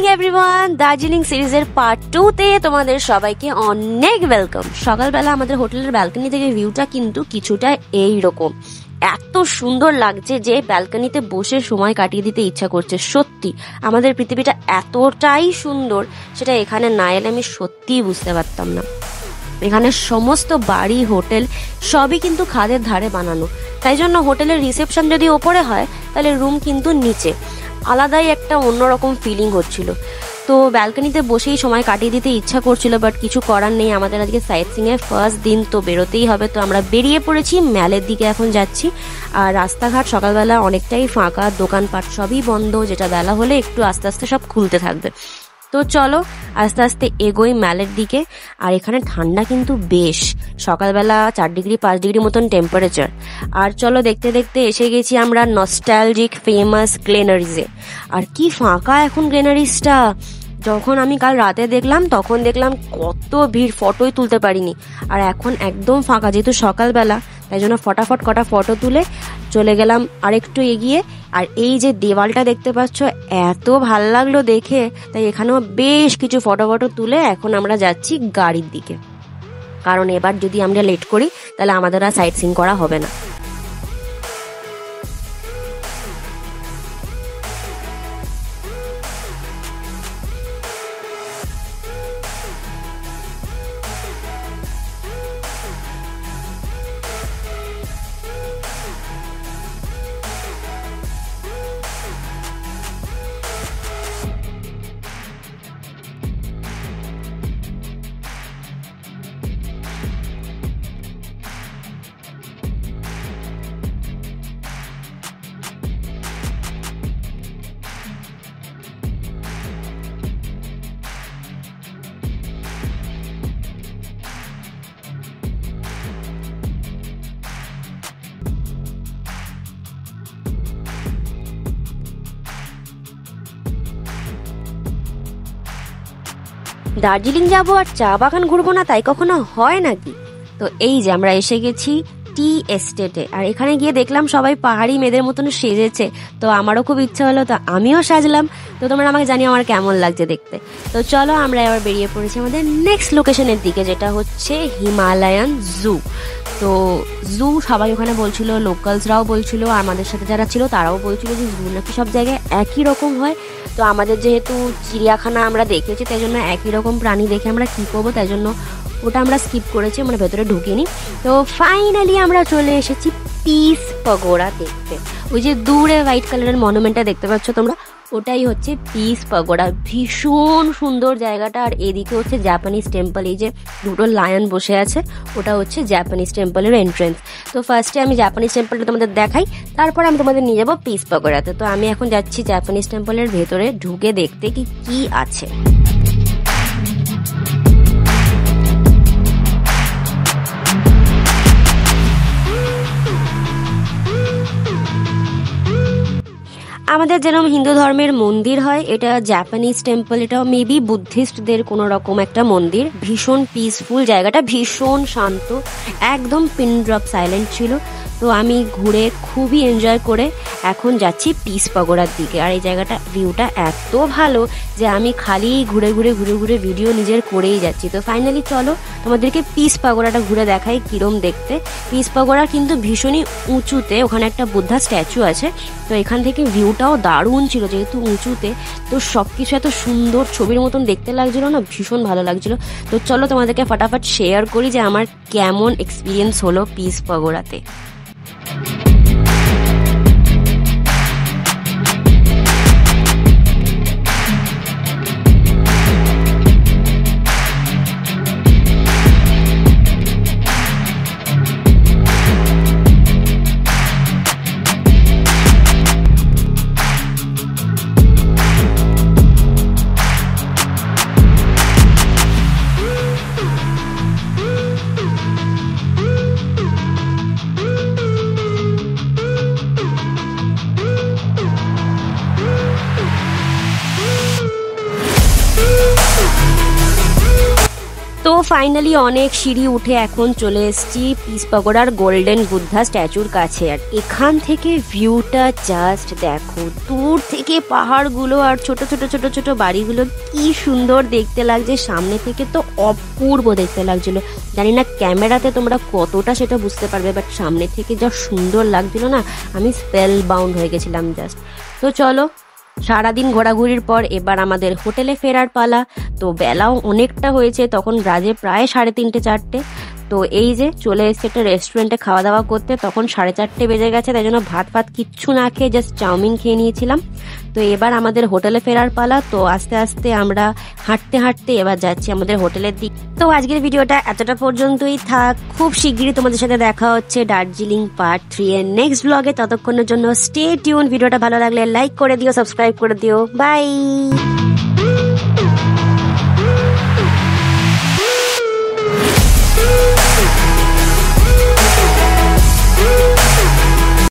Morning everyone, Darjeeling সিরিজের part 2 তে তোমাদের সবাইকে অনেক ওয়েলকাম। সকালবেলা আমাদের হোটেলের ব্যালকনি থেকে ভিউটা কিন্তু কিছুটা এইরকম। এত সুন্দর লাগছে যে ব্যালকনিতে বসে সময় কাটিয়ে দিতে ইচ্ছা করছে। সত্যি আমাদের পৃথিবীটা এতটাই সুন্দর, সেটা এখানে না এলে আমি সত্যিই বুঝতে পারতাম না। এখানে সমস্ত বাড়ি, হোটেল সবই কিন্তু খাদের ধারে বানানো, তাই জন্য হোটেলের রিসেপশন যদি ওপরে হয় তাহলে রুম কিন্তু নিচে। আলাদাই একটা অন্যরকম ফিলিং হচ্ছিল। তো ব্যালকনিতে বসেই সময় কাটিয়ে দিতে ইচ্ছা করছিল, বাট কিছু করার নেই। আমাদের আজকে সাইট সিইং এর ফার্স্ট দিন, তো বেরোতেই হবে। তো আমরা বেরিয়ে পড়েছি, ম্যালের দিকে এখন যাচ্ছি। আর রাস্তাঘাট সকালবেলা অনেকটাই ফাঁকা, দোকানপাট সবই বন্ধ, যেটা বেলা হলে একটু আস্তে আস্তে সব খুলতে থাকবে। তো চলো আস্তে আস্তে এগোই ম্যালের দিকে। আর এখানে ঠান্ডা কিন্তু বেশ, সকালবেলা 4 ডিগ্রি 5 ডিগ্রি মতন টেম্পারেচার। আর চলো দেখতে দেখতে এসে গেছি আমরা নস্টালজিক ফেমাস গ্লেনারিজে। আর কি ফাঁকা এখন গ্লেনারিজটা। যখন আমি কাল রাতে দেখলাম তখন দেখলাম কত ভিড়, ফটোই তুলতে পারিনি। আর এখন একদম ফাঁকা, যেহেতু সকালবেলা, তাই জন্য ফটাফট কটা ফটো তুলে চলে গেলাম আরেকটু এগিয়ে। আর এই যে দেওয়ালটা দেখতে পাচ্ছ, এত ভাল লাগলো দেখে, তাই এখানেও বেশ কিছু ফটো তুলে এখন আমরা যাচ্ছি গাড়ির দিকে। কারণ এবার যদি আমরা লেট করি তাহলে আমাদের আর সাইট সিইং করা হবে না। দার্জিলিং যাবো আর চা বাগান ঘুরবো না, তাই কখনো হয় নাকি? তো এই যে আমরা এসে গেছি টি এস্টেটে। আর এখানে গিয়ে দেখলাম সবাই পাহাড়ি মেয়েদের মতন সেজেছে, তো আমারও খুব ইচ্ছা হলো, তো আমিও সাজলাম। তো তোমরা আমাকে জানিও আমার কেমন লাগছে দেখতে। তো চলো আমরা এবার বেরিয়ে পড়েছি আমাদের নেক্সট লোকেশনের দিকে, যেটা হচ্ছে হিমালয়ান জু। তো জু সবাই ওখানে বলছিল, লোকালসরাও বলছিল, আর আমাদের সাথে যারা ছিল তারাও বলছিল যে জু নাকি সব জায়গায় একই রকম হয়। তো আমাদের যেহেতু চিড়িয়াখানা আমরা দেখেছি, তাই জন্য একই রকম প্রাণী দেখে আমরা কী করবো, তাই জন্য ওটা আমরা স্কিপ করেছি, মানে ভেতরে ঢুকিনি। তো ফাইনালি আমরা চলে এসেছি পিস পাগোড়া দেখতে। ওই যে দূরে হোয়াইট কালারের মনুমেন্টটা দেখতে পাচ্ছ তোমরা, ওটাই হচ্ছে পিস পাগোড়া। ভীষণ সুন্দর জায়গাটা। আর এদিকে হচ্ছে জাপানিজ টেম্পল, এই যে দুটো লায়ন বসে আছে, ওটা হচ্ছে জাপানিজ টেম্পলের এন্ট্রেন্স। তো ফার্স্টে আমি জাপানিজ টেম্পলটা তোমাদের দেখাই, তারপর আমি তোমাদের নিয়ে যাবো পিস পাগোড়াতে। তো আমি এখন যাচ্ছি জাপানিজ টেম্পলের ভেতরে, ঢুকে দেখতে কি আছে। আমাদের যেরকম হিন্দু ধর্মের মন্দির হয়, এটা জাপানিজ টেম্পল, এটাও মেবি বুদ্ধিস্টদের কোনো রকম একটা মন্দির। ভীষণ পিসফুল জায়গাটা, ভীষণ শান্ত, একদম পিন ড্রপ সাইলেন্ট ছিল। তো আমি ঘুরে খুবই এনজয় করে এখন যাচ্ছি পিস পাগোড়ার দিকে। আর এই জায়গাটা ভিউটা এত ভালো যে আমি খালি ঘুরে ঘুরে ভিডিও নিজের করেই যাচ্ছি। তো ফাইনালি চলো তোমাদেরকে পিস পাগোড়াটা ঘুরে দেখাই কিরম দেখতে। পিস পাগোড়া কিন্তু ভীষণই উঁচুতে, ওখানে একটা বুদ্ধা স্ট্যাচু আছে। তো এখান থেকে ভিউটাও দারুণ ছিল, যেহেতু উঁচুতে, তো সব কিছু এত সুন্দর ছবির মতন দেখতে লাগছিল না, ভীষণ ভালো লাগছিল। তো চলো তোমাদেরকে ফটাফট শেয়ার করি যে আমার কেমন এক্সপিরিয়েন্স হলো পিস পাগোড়াতে। ফাইনালি অনেক সিঁড়ি উঠে এখন চলে এসেছি পিস পকোড়ার গোল্ডেন বুদ্ধা স্ট্যাচুর কাছে। আর এখান থেকে ভিউটা জাস্ট দেখো, দূর থেকে পাহাড়গুলো আর ছোট ছোট ছোট ছোট বাড়িগুলো কি সুন্দর দেখতে লাগছে। সামনে থেকে তো অপূর্ব দেখতে লাগছিল। জানি না ক্যামেরাতে তোমরা কতটা সেটা বুঝতে পারবে, বাট সামনে থেকে যা সুন্দর লাগছিল না, আমি স্পেল বাউন্ড হয়ে গেছিলাম জাস্ট। তো চলো, সারাদিন ঘোরাঘুরির পর এবার আমাদের হোটেলে ফেরার পালা। তো বেলাও অনেকটা হয়েছে, তখন বাজে প্রায় 3:30 4টে। তো এই যে চলে এসেছে একটা রেস্টুরেন্টে খাওয়া দাওয়া করতে, তখন 4:30 বেজে গেছে। তাই জন্য ভাত কিচ্ছু না খেয়ে জাস্ট চাউমিন খেয়ে নিয়েছিলাম। তো এবার আমাদের হোটেলে ফেরার পালা। তো আস্তে আস্তে আমরা হাঁটতে হাঁটতে এবার যাচ্ছি আমাদের হোটেলের দিক। তো আজকের ভিডিওটা এতটা পর্যন্তই থাক। খুব শিগগিরই তোমাদের সাথে দেখা হচ্ছে দার্জিলিং পার্ট 3 এর নেক্সট ব্লগে। ততক্ষণের জন্য স্টে টিউন। ভিডিওটা ভালো লাগলে লাইক করে দিও, সাবস্ক্রাইব করে দিও। বাই।